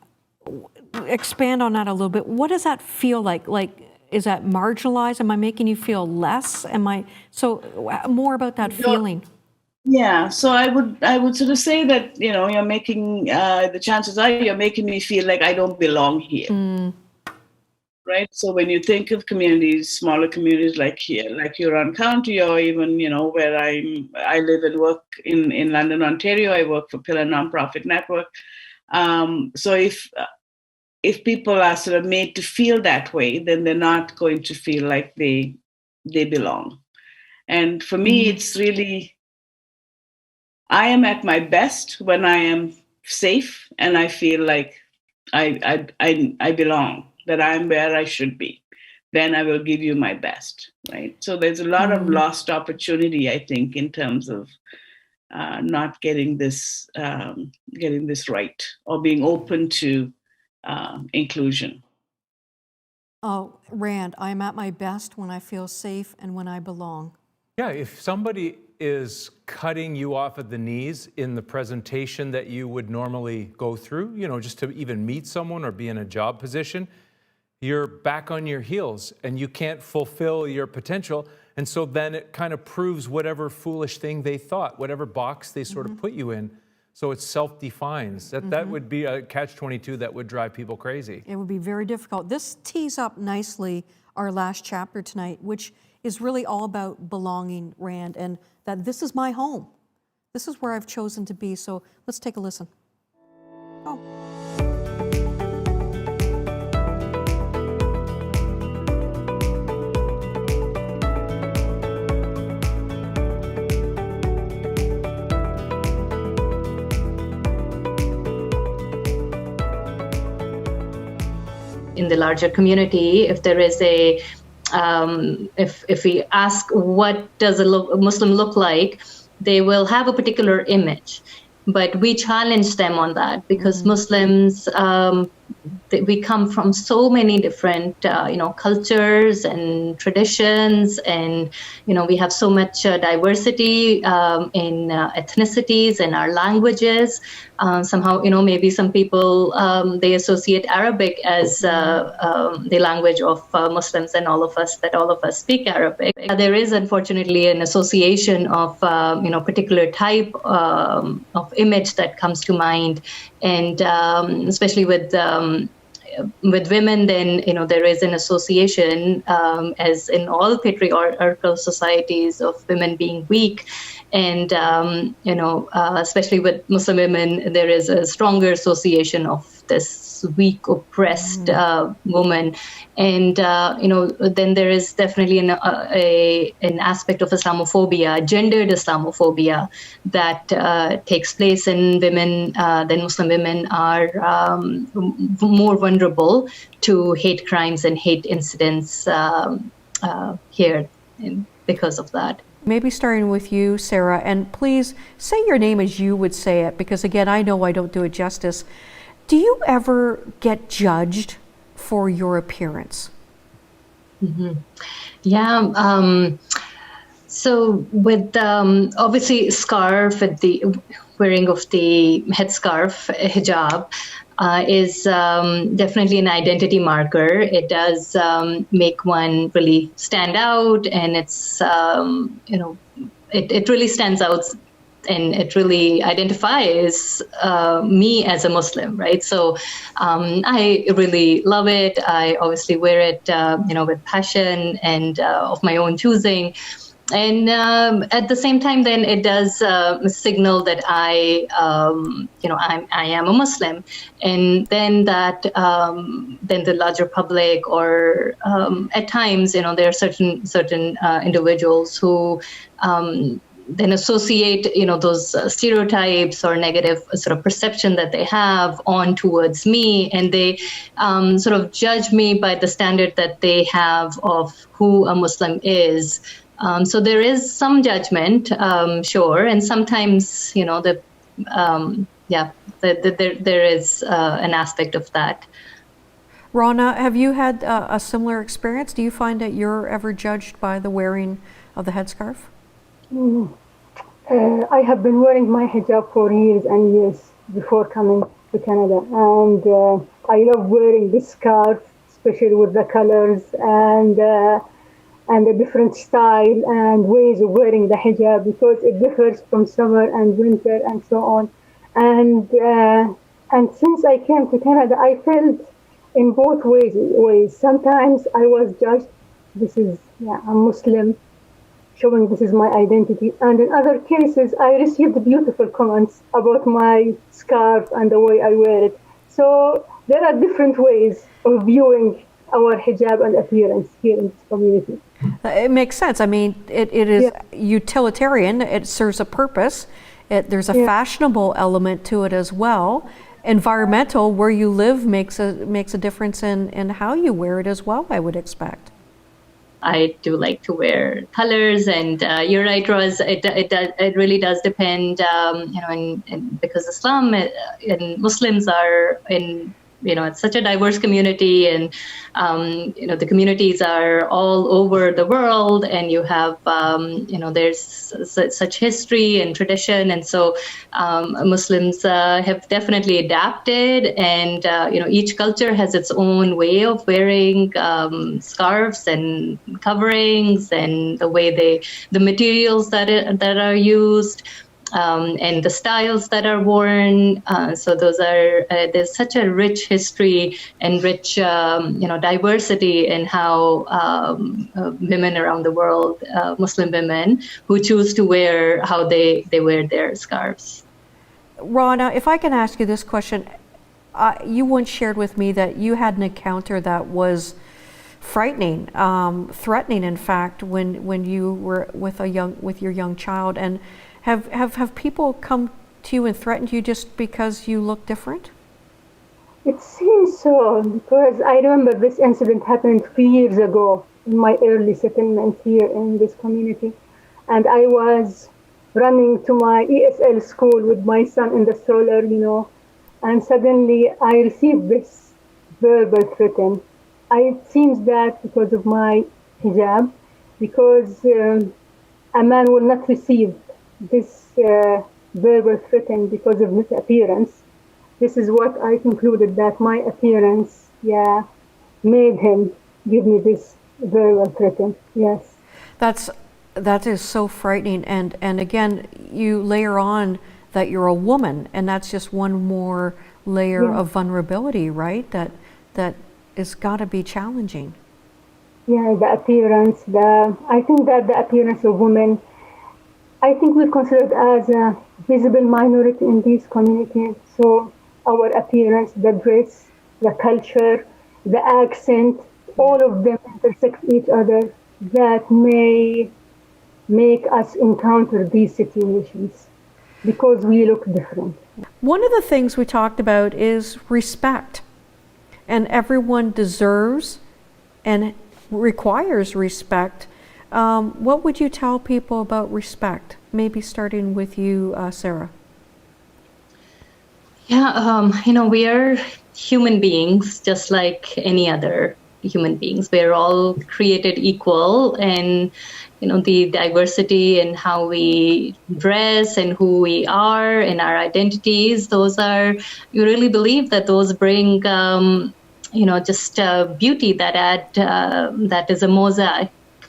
expand on that a little bit. What does that feel like? Like, is that marginalized? Am I making you feel less? More about that feeling. Yeah. So I would sort of say that, you know, you're making, the chances are you're making me feel like I don't belong here. Right. So when you think of communities, smaller communities like here, like Huron County, or even, you know, where I live and work in London, Ontario, I work for Pillar Nonprofit Network. So if people are sort of made to feel that way, then they're not going to feel like they belong. And for me, it's really, I am at my best when I am safe and I feel like I belong, that I'm where I should be. Then I will give you my best, right? So there's a lot of lost opportunity, I think, in terms of not getting this right, or being open to inclusion. Oh, Rand, I'm at my best when I feel safe and when I belong. Yeah, if somebody is cutting you off at the knees in the presentation that you would normally go through, you know, just to even meet someone or be in a job position, you're back on your heels and you can't fulfill your potential. And so then it kind of proves whatever foolish thing they thought, whatever box they sort of put you in. So it self-defines. That would be a catch-22 that would drive people crazy. It would be very difficult. This tees up nicely our last chapter tonight, which is really all about belonging, Rand, and that this is my home. This is where I've chosen to be. So let's take a listen. Oh. In the larger community, if there is if we ask what does a Muslim look like, they will have a particular image. but we challenge them on that because Muslims, we come from so many different, cultures and traditions, and we have so much diversity in ethnicities and our languages. Somehow, maybe some people they associate Arabic as the language of Muslims, and all of us speak Arabic. There is unfortunately an association of particular type of image that comes to mind, and especially with women, then there is an association, as in all patriarchal societies, of women being weak, and especially with Muslim women, there is a stronger association of this weak, oppressed woman, and then there is definitely an aspect of Islamophobia, gendered Islamophobia, that takes place in women. Then Muslim women are more vulnerable to hate crimes and hate incidents here because of that. Maybe starting with you, Sarah, and please say your name as you would say it, because again, I know I don't do it justice. Do you ever get judged for your appearance? Mm-hmm. Yeah. So with obviously scarf, with the wearing of the headscarf, hijab, is definitely an identity marker. It does make one really stand out, and it's it really stands out, and it really identifies me as a Muslim, right? So I really love it. I obviously wear it, with passion and of my own choosing. And at the same time, then it does signal that I am a Muslim, and then that then the larger public, or at times, there are certain individuals who then associate those stereotypes or negative sort of perception that they have on towards me, and they sort of judge me by the standard that they have of who a Muslim is. So there is some judgment, sure, and sometimes there is an aspect of that. Rana, have you had a similar experience? Do you find that you're ever judged by the wearing of the headscarf? I have been wearing my hijab for years and years before coming to Canada, and I love wearing this scarf, especially with the colors and the different style and ways of wearing the hijab, because it differs from summer and winter and so on. And since I came to Canada, I felt in both ways. Sometimes I was judged, I'm Muslim, showing this is my identity. And in other cases, I received beautiful comments about my scarf and the way I wear it. So there are different ways of viewing our hijab and appearance here in this community. It makes sense. I mean, it is utilitarian. It serves a purpose. There's a fashionable element to it as well. Environmental, where you live, makes a difference in how you wear it as well, I would expect. I do like to wear colors, and you're right, Roz. It really does depend, because Islam and Muslims are in. It's such a diverse community, and the communities are all over the world, and you have there's such history and tradition, and so Muslims have definitely adapted, and each culture has its own way of wearing scarves and coverings, and the way the materials that are used. And the styles that are worn. So those are, there's such a rich history and rich, diversity in how women around the world, Muslim women, who choose to wear how they wear their scarves. Rana, if I can ask you this question, you once shared with me that you had an encounter that was frightening, threatening, in fact, when you were with your young child. And have people come to you and threatened you just because you look different? It seems so, because I remember this incident happened 3 years ago in my early settlement here in this community, and I was running to my ESL school with my son in the stroller, and suddenly I received this verbal threat. It seems that because of my hijab, because a man will not receive this verbal threat because of his appearance. This is what I concluded, that my appearance, made him give me this verbal threat. Yes. That is so frightening, and again, you layer on that you're a woman, and that's just one more layer of vulnerability, right? That is got to be challenging. Yeah, the appearance. I think that the appearance of women, I think we're considered as a visible minority in these communities. So our appearance, the dress, the culture, the accent, all of them intersect each other. That may make us encounter these situations because we look different. One of the things we talked about is respect, and everyone deserves and requires respect. What would you tell people about respect? Maybe starting with you, Sarah. Yeah, we are human beings just like any other human beings. We're all created equal, and the diversity in how we dress and who we are and our identities, you really believe that those bring just beauty that is a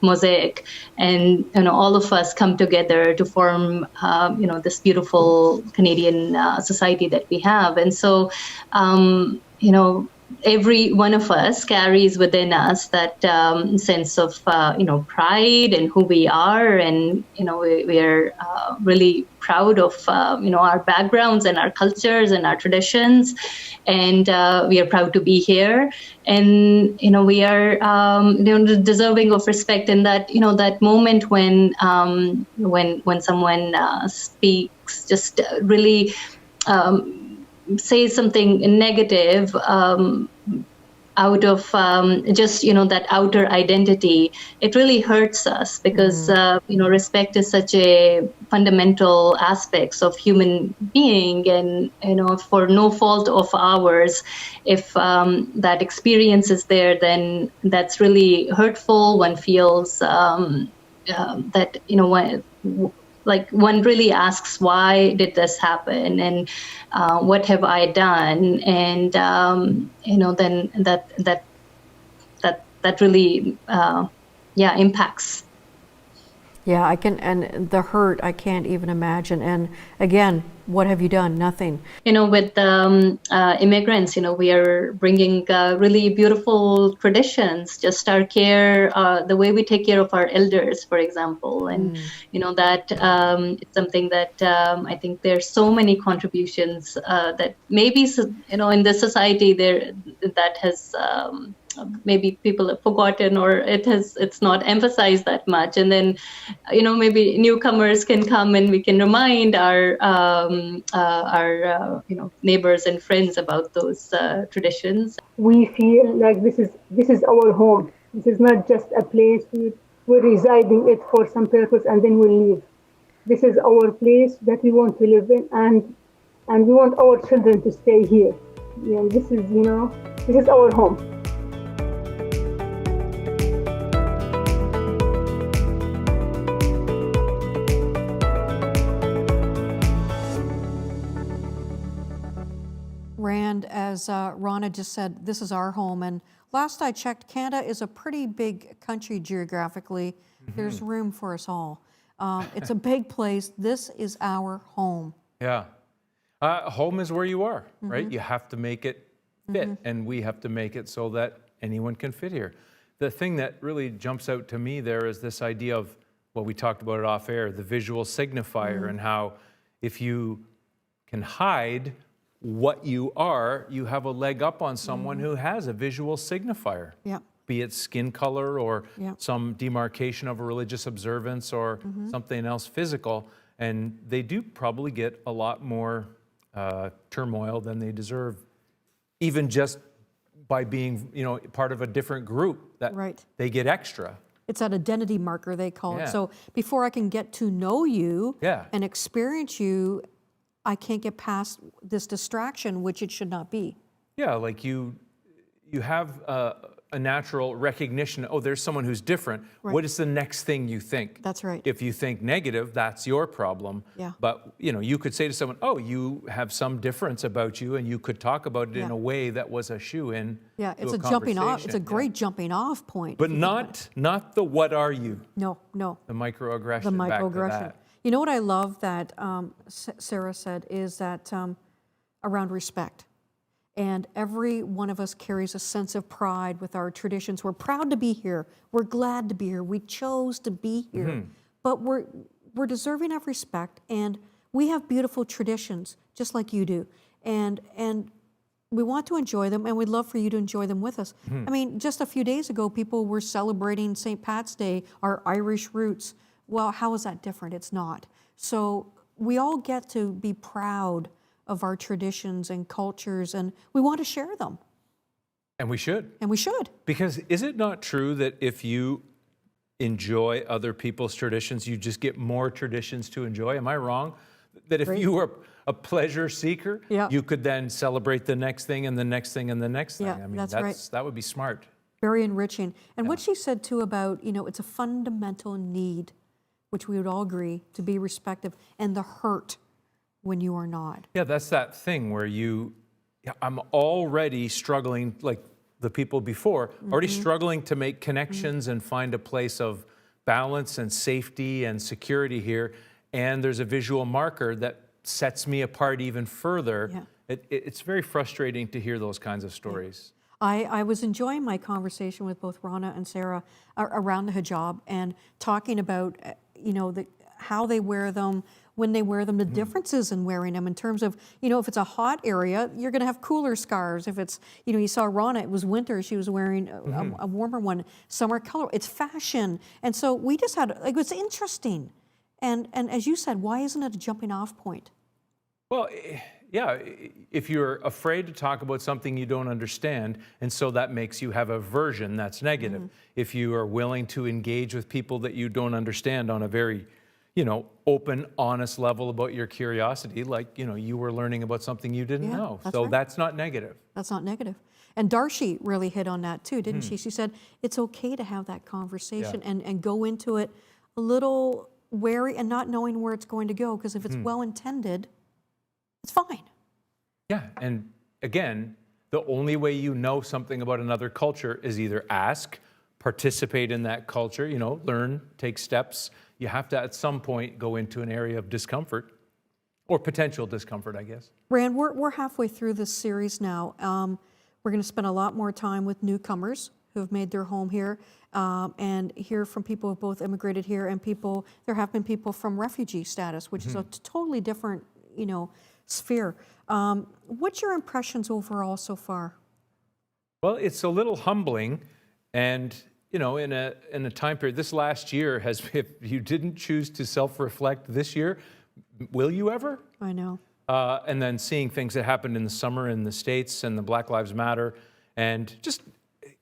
mosaic, and all of us come together to form this beautiful Canadian society that we have. And so every one of us carries within us that sense of pride and who we are, and we are really proud of our backgrounds and our cultures and our traditions, and we are proud to be here, and we are deserving of respect. In that that moment when someone speaks, just really say something negative out of just that outer identity, it really hurts us, because respect is such a fundamental aspects of human being, and for no fault of ours, if that experience is there, then that's really hurtful. One feels that like one really asks, why did this happen, and what have I done? And then that really impacts. Yeah, I can, and the hurt, I can't even imagine. And again, what have you done? Nothing. With immigrants, we are bringing really beautiful traditions, just our care, the way we take care of our elders, for example. And, that it's something that I think there's so many contributions that maybe, in this society there that has maybe people have forgotten, or it's not emphasized that much. And then, maybe newcomers can come and we can remind our neighbors and friends about those traditions. We feel like this is our home. This is not just a place we're residing it for some purpose and then we'll leave. This is our place that we want to live in, and we want our children to stay here. Yeah, this is our home. Rand, as Rana just said, this is our home. And last I checked, Canada is a pretty big country geographically. There's room for us all. It's a big place. This is our home. Yeah. Home is where you are, right? You have to make it fit, and we have to make it so that anyone can fit here. The thing that really jumps out to me there is this idea of, well, we talked about it off air, the visual signifier, and how if you can hide what you are, you have a leg up on someone who has a visual signifier. Yeah. Be it skin color or some demarcation of a religious observance or something else physical. And they do probably get a lot more turmoil than they deserve, even just by being, part of a different group, that they get extra. It's that identity marker, they call Yeah. it. So before I can get to know you Yeah. and experience you, I can't get past this distraction, which it should not be. Yeah, like you have a natural recognition. Oh, there's someone who's different. Right. What is the next thing you think? That's right. If you think negative, that's your problem. Yeah. But you could say to someone, "Oh, you have some difference about you," and you could talk about it in Yeah. a way that was a shoe-in. Yeah, to it's a a jumping off. It's a conversation. great jumping off point. But if you think about it. not the "what are you?" No, no. The microaggression. The back to microaggression. that. You know what I love that Sarah said is that around respect. And every one of us carries a sense of pride with our traditions. We're proud to be here. We're glad to be here. We chose to be here. But we're deserving of respect, and we have beautiful traditions, just like you do. And we want to enjoy them, and we'd love for you to enjoy them with us. I mean, just a few days ago, people were celebrating St. Pat's Day, our Irish roots. Well, how is that different? It's not. So we all get to be proud of our traditions and cultures, and we want to share them. And we should. And we should. Because is it not true that if you enjoy other people's traditions, you just get more traditions to enjoy? Am I wrong? That if you were a pleasure seeker, Yeah. you could then celebrate the next thing and the next thing and the next thing. Yeah, I mean, that's right. that would be smart. Very enriching. And what she said too about, it's a fundamental need, which we would all agree, to be respected, and the hurt when you are not. Yeah, that's that thing where I'm already struggling, like the people before, already struggling to make connections and find a place of balance and safety and security here. And there's a visual marker that sets me apart even further. Yeah. It's very frustrating to hear those kinds of stories. I was enjoying my conversation with both Rana and Sarah around the hijab and talking about, how they wear them, when they wear them, the differences in wearing them in terms of, if it's a hot area, you're going to have cooler scarves. If it's, you saw Rana, it was winter, she was wearing a warmer one, summer color. It's fashion. And so we just had, it's interesting. And as you said, why isn't it a jumping off point? Well, yeah, if you're afraid to talk about something you don't understand, and so that makes you have aversion, that's negative. If you are willing to engage with people that you don't understand on a very, open, honest level about your curiosity, like, you were learning about something you didn't know. So that's not negative. That's not negative. And Darshi really hit on that too, didn't she? She said, it's okay to have that conversation and go into it a little wary and not knowing where it's going to go, because if it's well-intended, it's fine. Yeah, and again, the only way you know something about another culture is either ask, participate in that culture, learn, take steps. You have to, at some point, go into an area of discomfort, or potential discomfort, I guess. Rand, we're halfway through this series now. We're going to spend a lot more time with newcomers who have made their home here, and hear from people who have both immigrated here and there have been people from refugee status, which is a totally different, sphere. What's your impressions overall so far? Well, it's a little humbling, and in a time period, this last year if you didn't choose to self-reflect this year, will you ever? I know. And then seeing things that happened in the summer in the States and the Black Lives Matter, and just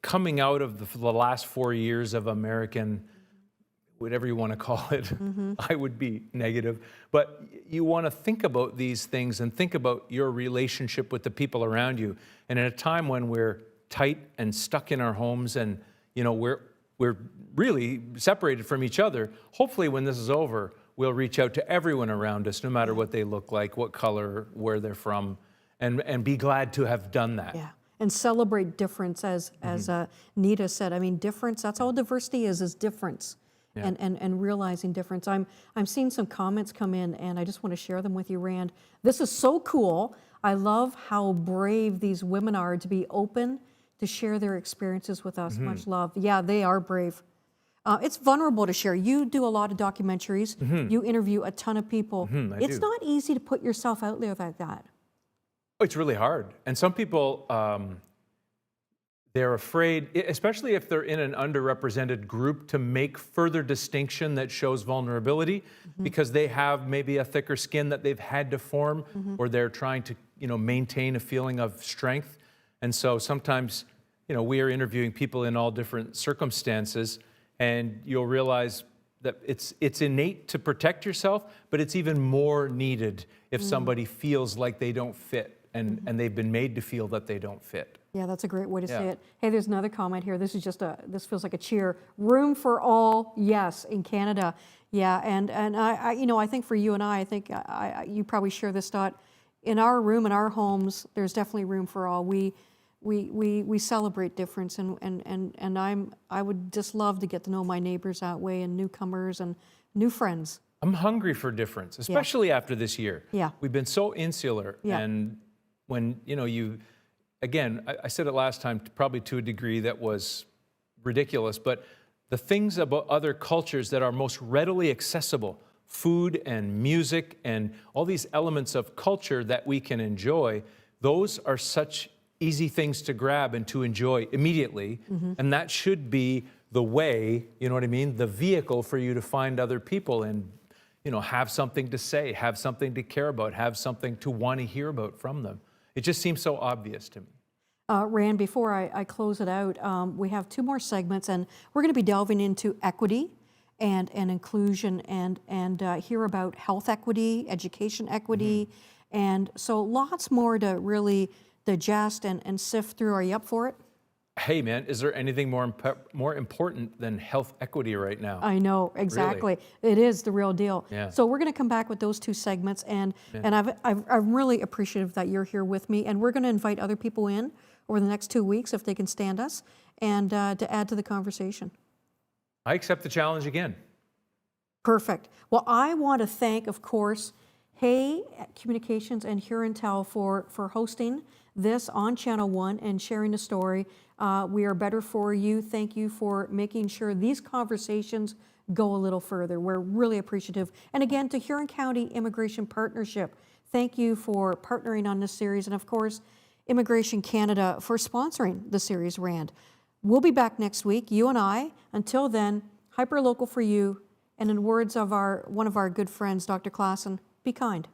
coming out of the last 4 years of American, whatever you want to call it, I would be negative, but you want to think about these things and think about your relationship with the people around you. And at a time when we're tight and stuck in our homes and we're really separated from each other, hopefully when this is over, we'll reach out to everyone around us, no matter what they look like, what color, where they're from, and be glad to have done that. Yeah, and celebrate difference, as Nita said. I mean, difference, that's all diversity is difference. Yeah. And realizing difference. I'm seeing some comments come in, and I just want to share them with you, Rand. This is so cool. I love how brave these women are to be open to share their experiences with us. Much love. Yeah, they are brave. It's vulnerable to share. You do a lot of documentaries. You interview a ton of people. It's not easy to put yourself out there like that. It's really hard. And some people, they're afraid, especially if they're in an underrepresented group, to make further distinction that shows vulnerability because they have maybe a thicker skin that they've had to form, or they're trying to, maintain a feeling of strength. And so sometimes, we are interviewing people in all different circumstances, and you'll realize that it's innate to protect yourself, but it's even more needed if somebody feels like they don't fit and they've been made to feel that they don't fit. Yeah, that's a great way to say it. Hey, there's another comment here. This is just this feels like a cheer. Room for all, yes, in Canada. Yeah, and I you know, I think for you and I think you probably share this thought. In our room, in our homes, there's definitely room for all. We celebrate difference, and I would just love to get to know my neighbors that way, and newcomers and new friends. I'm hungry for difference, especially after this year. Yeah. We've been so insular, and when again, I said it last time, probably to a degree that was ridiculous, but the things about other cultures that are most readily accessible, food and music and all these elements of culture that we can enjoy, those are such easy things to grab and to enjoy immediately. And that should be the way, you know what I mean, the vehicle for you to find other people and, have something to say, have something to care about, have something to want to hear about from them. It just seems so obvious to me. Rand, before I close it out, we have 2 more segments, and we're going to be delving into equity and inclusion and hear about health equity, education equity, and so lots more to really digest and sift through. Are you up for it? Hey, man, is there anything more important than health equity right now? I know, exactly. Really? It is the real deal. Yeah. So we're going to come back with those 2 segments, and I'm really appreciative that you're here with me, and we're going to invite other people in over the next 2 weeks if they can stand us, and to add to the conversation. I accept the challenge again. Perfect. Well, I want to thank, of course, Hey Communications and Hurontel for hosting this on Channel 1 and sharing the story. We are better for you. Thank you for making sure these conversations go a little further. We're really appreciative. And again, to Huron County Immigration Partnership, thank you for partnering on this series. And of course, Immigration Canada for sponsoring the series, Rand. We'll be back next week, you and I. Until then, hyper local for you. And in words of one of our good friends, Dr. Klassen, be kind.